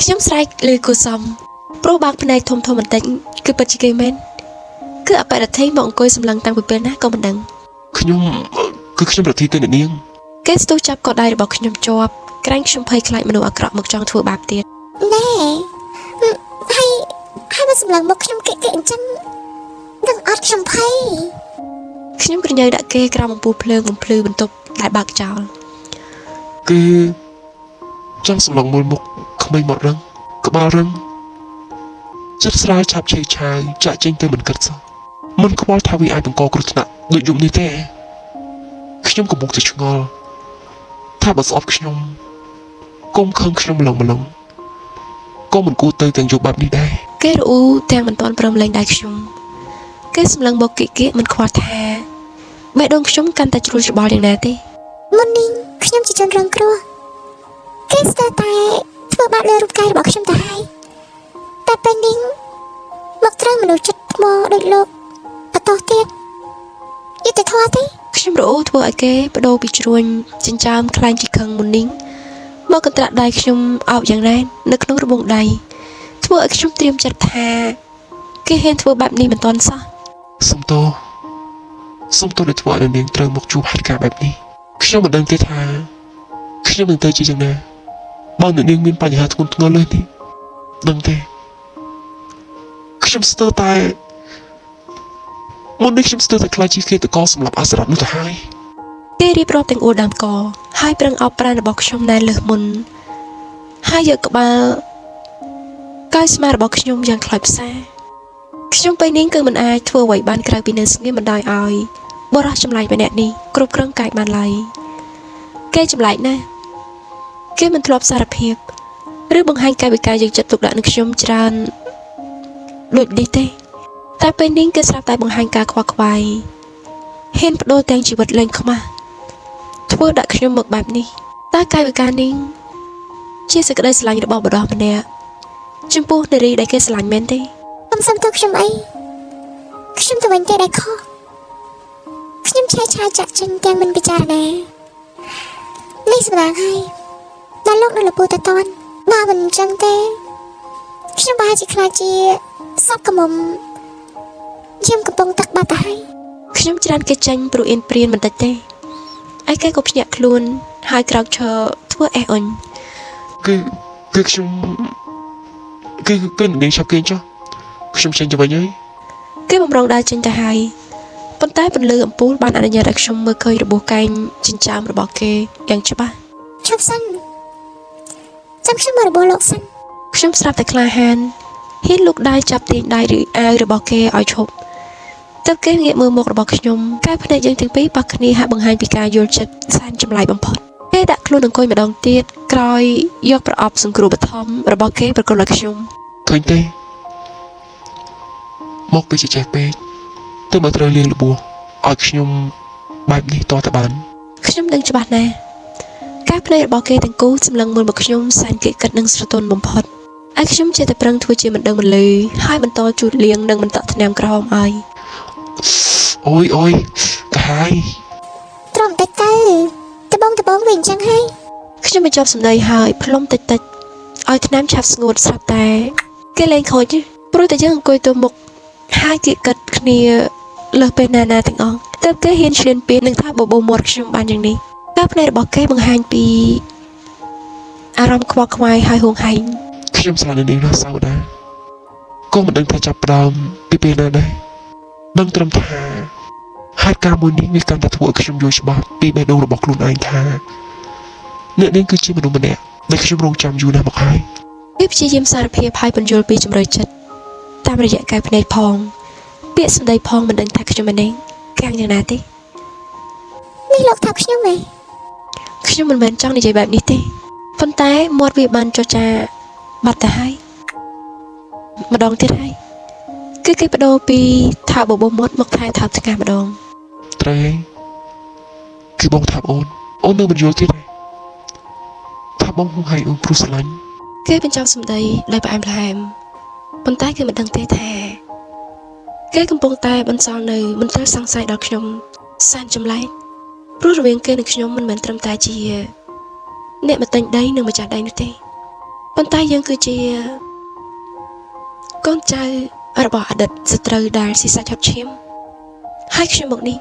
ខ្ញុំស្រែកលើគូសំព្រោះបាក់ភ្នែកធំបន្តិចគឺពិតជាគេមែនគឺអបរថីមកអង្គុយសម្លឹងតាំងពីពេលណាក៏មិនដឹង ខ្ញុំរត់ទីទៅអ្នកនាង គេស្ទុះចាប់កដៃរបស់ខ្ញុំជាប់ក្រែងខ្ញុំភ័យខ្លាចមនុស្សអាក្រក់មកចង់ធ្វើបាបទៀត ណែហើយមកសម្លឹងមកខ្ញុំគេអញ្ចឹងនឹងអត់ខ្ញុំភ័យ ខ្ញុំក្រញ៉ៅដាក់គេក្រោមអំពូលភ្លើងបំភ្លឺបន្ទប់ដែលបើកចោល គឺចង់សម្លឹងមើលមុខក្មេងមករឹងក្បាលរឹងចិត្តស្រាលឆាប់ឆេឆាវចាក់ចេញទៅមិនគិតសោះមិនខ្វល់ថាវាអាចបង្កគ្រោះថ្នាក់ដូចយប់នេះទេខ្ញុំកំពុងតែឆ្ងល់ថាបើស្អប់ខ្ញុំគុំខឹងខ្ញុំម្លងក៏មិនគួរទៅទាំងយប់បែបនេះដែរ គេរអ៊ូទាំងមិនទាន់ព្រមលែងដៃខ្ញុំគេសម្លឹងមកគៀកមិនខ្វល់ថាបេះដូងខ្ញុំកាន់តែជ្រួលច្បល់យ៉ាងណាទេ មុននេះខ្ញុំជាជនរងគ្រោះគេស្ទើរតែធ្វើបាបលើរូបកាយរបស់ខ្ញុំទៅហើយតែពេលនេះមកត្រូវមនុស្សចិត្តថ្មដូចលោកបន្តទៀតយុទ្ធធម៌ទេ ខ្ញុំរអ៊ូធ្វើឲ្យគេបដូរពីជ្រួញចិញ្ចើមខ្លាញ់ជាខឹងមុននេះមកកន្ត្រាក់ដៃខ្ញុំអោបយ៉ាងណែននៅក្នុងរបងដៃធ្វើឲ្យខ្ញុំត្រៀមចិត្តថាគេហ៊ានធ្វើបែបនេះមិនទាន់សោះ សុំទោសដែលធ្វើឲ្យនាងត្រូវមកជួបហេតុការណ៍បែបនេះខ្ញុំមិនដឹងទេថាខ្ញុំនឹងទៅជាយ៉ាងណាបើនាងមានបញ្ហាធ្ងន់ធ្ងរលើសនេះដឹងទេខ្ញុំស្ទើរតែមុននេះខ្ញុំស្ទើរតែខ្លាចជាគេតកសម្រាប់អសរៈនោះទៅហើយ គេរៀបរាប់ទាំងអួរដើមកហើយប្រឹងអោបប្រាណរបស់ខ្ញុំណែនលើសមុនហើយយកក្បាលកាយស្មារបស់ខ្ញុំយ៉ាងខ្លោចផ្សាខ្ញុំពេលនេះគឺមិនអាចធ្វើអ្វីបានក្រៅពីនៅស្ងៀមមិនដោយឲ្យបរិះចម្លែកម្នាក់នេះគ្រប់គ្រងកាយបានឡើយគេចម្លែកណាស់គេមិនធ្លាប់សារភាពឬបង្ហាញកាយវិការយកចិត្តទុកដាក់នឹងខ្ញុំច្រើនដូចនេះទេតែពេលនេះគេស្រាប់តែបង្ហាញការខ្វល់ខ្វាយហ៊ានបដូរទាំងជីវិតលែងខ្មាស់ធ្វើដាក់ខ្ញុំមកបែបនេះតើកាយវិការនេះជាសេចក្តីស្រឡាញ់របស់បុរសម្នាក់ចំពោះនារីដែលគេស្រឡាញ់មែនទេ សុំទោសខ្ញុំអីខ្ញុំទៅវិញទេដែលខុសខ្ញុំឆេះឆាយចាក់ចេញទាំងមិនពិចារណានេះសម្រាប់ហើយដល់លោកនៅលពូតតនបើមិនអញ្ចឹងទេខ្ញុំប្រហែលជាខ្លាចជាសពកមុំខ្ញុំកំពុងទឹកបាត់ទៅហើយ ខ្ញុំច្រានគេចេញព្រោះអៀនព្រានបន្តិចទេឯគេក៏ភ្ញាក់ខ្លួនហើយក្រោកឈរធ្វើអេះអុញ គឺខ្ញុំគឺនាងឆាប់គេចុះខ្ញុំចេញទៅវិញហើយ គេបំរុងដើរចេញទៅហើយប៉ុន្តែពន្លឺអំពូលបានអនុញ្ញាតឲ្យខ្ញុំមើលឃើញរបួសកែងចិញ្ចើមរបស់គេយ៉ាងច្បាស់ ឈប់សិនចាំខ្ញុំមករបស់លោកសិន ខ្ញុំស្រាប់តែក្លាហានហ៊ានលូកដៃចាប់ទាញដៃឬអាវរបស់គេឲ្យឈប់ទើបគេងាកមើលមុខរបស់ខ្ញុំកែភ្នែកយើងទាំងពីរប៉ះគ្នាហាក់បង្ហាញពីការយល់ចិត្តសែនចម្លែកបំផុតគេដាក់ខ្លួនអង្គុយម្ដងទៀតក្រោយយកប្រអប់សង្គ្រោះបឋមរបស់គេប្រគល់ឲ្យខ្ញុំ ឃើញទេមកពីចេះពេកទៅមកត្រូវលៀងលបួសឲ្យខ្ញុំបែបនេះតតបាន ខ្ញុំដឹងច្បាស់ណាស់ការភ្នែករបស់គេទាំងគូសម្លឹងមើលមកខ្ញុំសែនគេគិតនឹងស្រទន់បំផុតហើយខ្ញុំចេះតែប្រឹងធ្វើជាមិនដឹងមិនលឺហើយបន្តជូតលៀងនិងបន្តថ្នាំក្រហមឲ្យ អូយកាហាយ ត្រង់តិចទៅត្បូងវិញអញ្ចឹងហើយ ខ្ញុំបញ្ចប់សម្ដីហើយផ្លុំតិចឲ្យថ្នាំឆាប់ស្ងួតស្រាប់តែគេលែងខូចព្រោះតែយើងអង្គុយទៅមុខហើយគេគិតគ្នាលើសពេលណាទាំងអស់ទើបគេហ៊ានឈ្លានពាននឹងថាបបោមាត់ខ្ញុំបានយ៉ាងនេះការភ្នែករបស់គេបង្ហាញពីអារម្មណ៍ខ្វល់ខ្វាយហើយហួងហែង ខ្ញុំស្រឡាញ់នាងណាស់សៅដាក៏មិនដឹងថាចាប់ផ្ដើមពីពេលណាដែរដឹងត្រឹមថាហេតុការណ៍មួយនេះវាកាន់តែធ្វើឲ្យខ្ញុំយល់ច្បាស់ពីបេះដូងរបស់ខ្លួនឯងថាអ្នកនាងគឺជាមនុស្សម្នាក់ដែលខ្ញុំរងចាំយូរណាស់មកហើយ គេព្យាយាមសារភាពឲ្យបញ្យល់ពីជំរឿចិត្តតាមរយៈកែវភ្នែកផងពាក្យសម្ដីផងមិនដឹងថាខ្ញុំម្នាក់កាំងយ៉ាងណាទេ នេះលោកថាខ្ញុំហ៎ ខ្ញុំមិនមែនចង់និយាយបែបនេះទេប៉ុន្តែមាត់វាបានចចាបាត់ទៅហើយម្ដងទៀតហើយគឺគេបដូរពីថាបបោមាត់មកថាថាថ្ងាសម្ដង ត្រូវហើយគឺបងថាអូននៅមិនយល់ទៀតទេថា បងហូហៃអូនព្រោះស្រឡាញ់ គេបញ្ចប់សម្ដីដោយផ្អែមល្ហែមប៉ុន្តែគេមិនដឹងទេថាគេកំពុងតែបន្សល់នៅមន្ទិលសង្ស័យដល់ខ្ញុំសែនចម្លែកព្រោះរវាងគេនិងខ្ញុំមិនមែនត្រឹមតែជាអ្នកមកទិញដីនិងម្ចាស់ដីនោះទេប៉ុន្តែយើងគឺជាកូនចៅរបស់អតីតសត្រូវដែលស៊ីសាច់ហត់ឈាមហើយខ្ញុំមកនេះ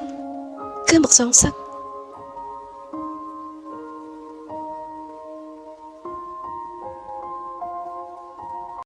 គឺមកសងសឹក